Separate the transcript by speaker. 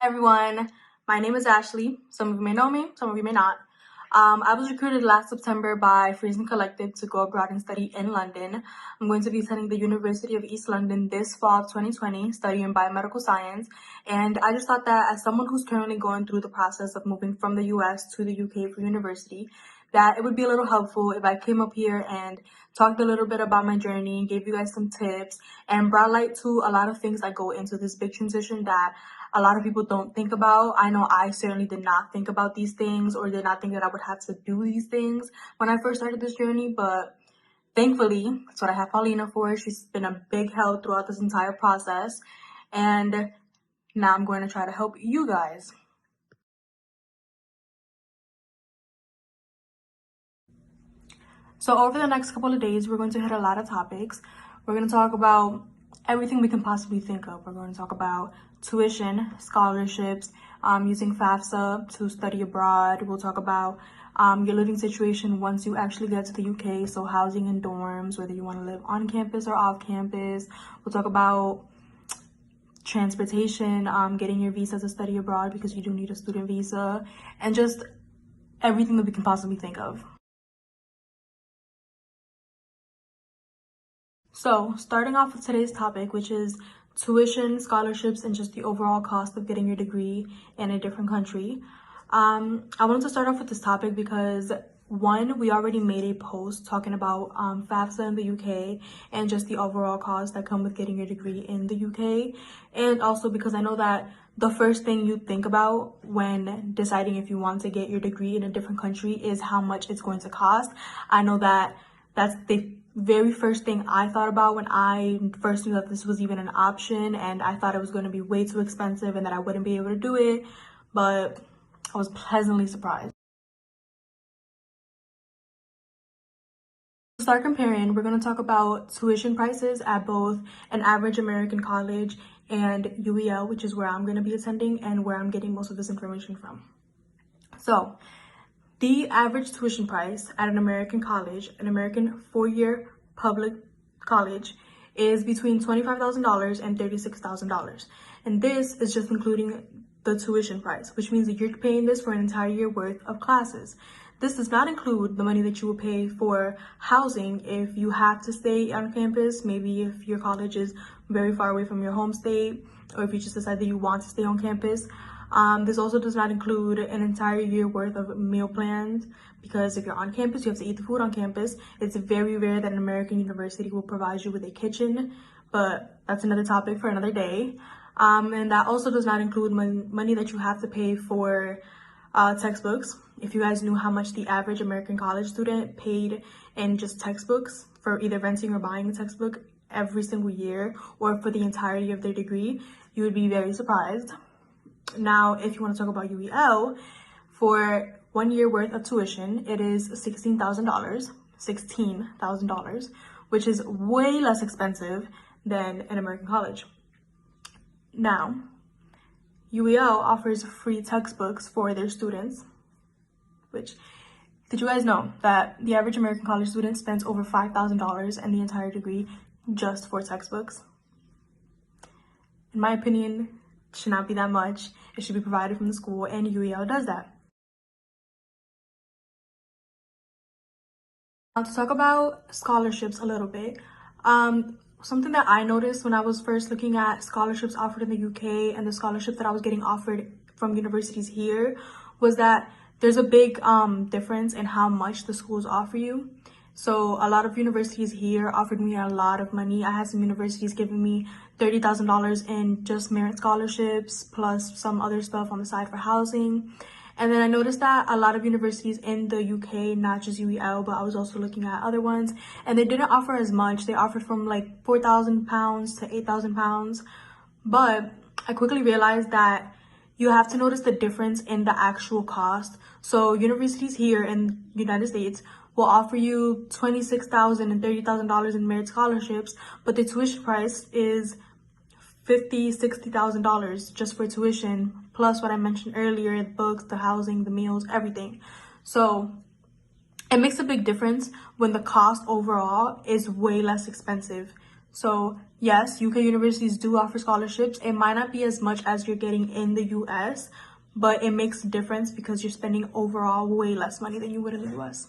Speaker 1: Everyone, my name is Ashley. Some of you may know me, some of you may not. I was recruited last September by Friesen Collective to go abroad and study in London. I'm going to be attending the University of East London this fall of 2020, studying biomedical science. And I just thought that as someone who's currently going through the process of moving from the US to the UK for university, that it would be a little helpful if I came up here and talked a little bit about my journey, gave you guys some tips, and brought light to a lot of things that go into this big transition that a lot of people don't think about. I know I certainly did not think about these things or did not think that I would have to do these things when I first started this journey, but thankfully, that's what I have Paulina for. She's been a big help throughout this entire process, and now I'm going to try to help you guys. So over the next couple of days, we're going to hit a lot of topics. We're going to talk about everything we can possibly think of. We're going to talk about tuition, scholarships, using FAFSA to study abroad. We'll talk about your living situation once you actually get to the UK, so housing and dorms, whether you want to live on campus or off campus. We'll talk about transportation, getting your visa to study abroad because you do need a student visa, and just everything that we can possibly think of. So starting off with today's topic, which is tuition, scholarships, and just the overall cost of getting your degree in a different country. I wanted to start off with this topic because one, we already made a post talking about FAFSA in the UK and just the overall costs that come with getting your degree in the UK. And also because I know that the first thing you think about when deciding if you want to get your degree in a different country is how much it's going to cost. I know that that's the very first thing I thought about when I first knew that this was even an option, and I thought it was going to be way too expensive and that I wouldn't be able to do it, but I was pleasantly surprised. To start comparing, we're going to talk about tuition prices at both an average American college and UEL, which is where I'm going to be attending and where I'm getting most of this information from. So the average tuition price at an American college, an American four-year public college, is between $25,000 and $36,000. And this is just including the tuition price, which means that you're paying this for an entire year worth of classes. This does not include the money that you will pay for housing if you have to stay on campus, maybe if your college is very far away from your home state, or if you just decide that you want to stay on campus. This also does not include an entire year worth of meal plans, because if you're on campus, you have to eat the food on campus. It's very rare that an American university will provide you with a kitchen, but that's another topic for another day. And that also does not include money that you have to pay for textbooks. If you guys knew how much the average American college student paid in just textbooks for either renting or buying a textbook every single year or for the entirety of their degree, you would be very surprised. Now, if you want to talk about UEL, for 1 year worth of tuition, it is $16,000, which is way less expensive than an American college. Now, UEL offers free textbooks for their students, which, did you guys know that the average American college student spends over $5,000 in the entire degree just for textbooks? In my opinion, it should not be that much. It should be provided from the school, and UEL does that. Now, to talk about scholarships a little bit, something that I noticed when I was first looking at scholarships offered in the UK and the scholarships that I was getting offered from universities here was that there's a big difference in how much the schools offer you. So a lot of universities here offered me a lot of money. I had some universities giving me $30,000 in just merit scholarships, plus some other stuff on the side for housing. And then I noticed that a lot of universities in the UK, not just UEL, but I was also looking at other ones, and they didn't offer as much. They offered from like £4,000 to £8,000. But I quickly realized that you have to notice the difference in the actual cost. So universities here in the United States will offer you $26,000 and $30,000 in merit scholarships, but the tuition price is $50,000, $60,000 just for tuition, plus what I mentioned earlier, the books, the housing, the meals, everything. So it makes a big difference when the cost overall is way less expensive. So yes, UK universities do offer scholarships. It might not be as much as you're getting in the US, but it makes a difference because you're spending overall way less money than you would in the US.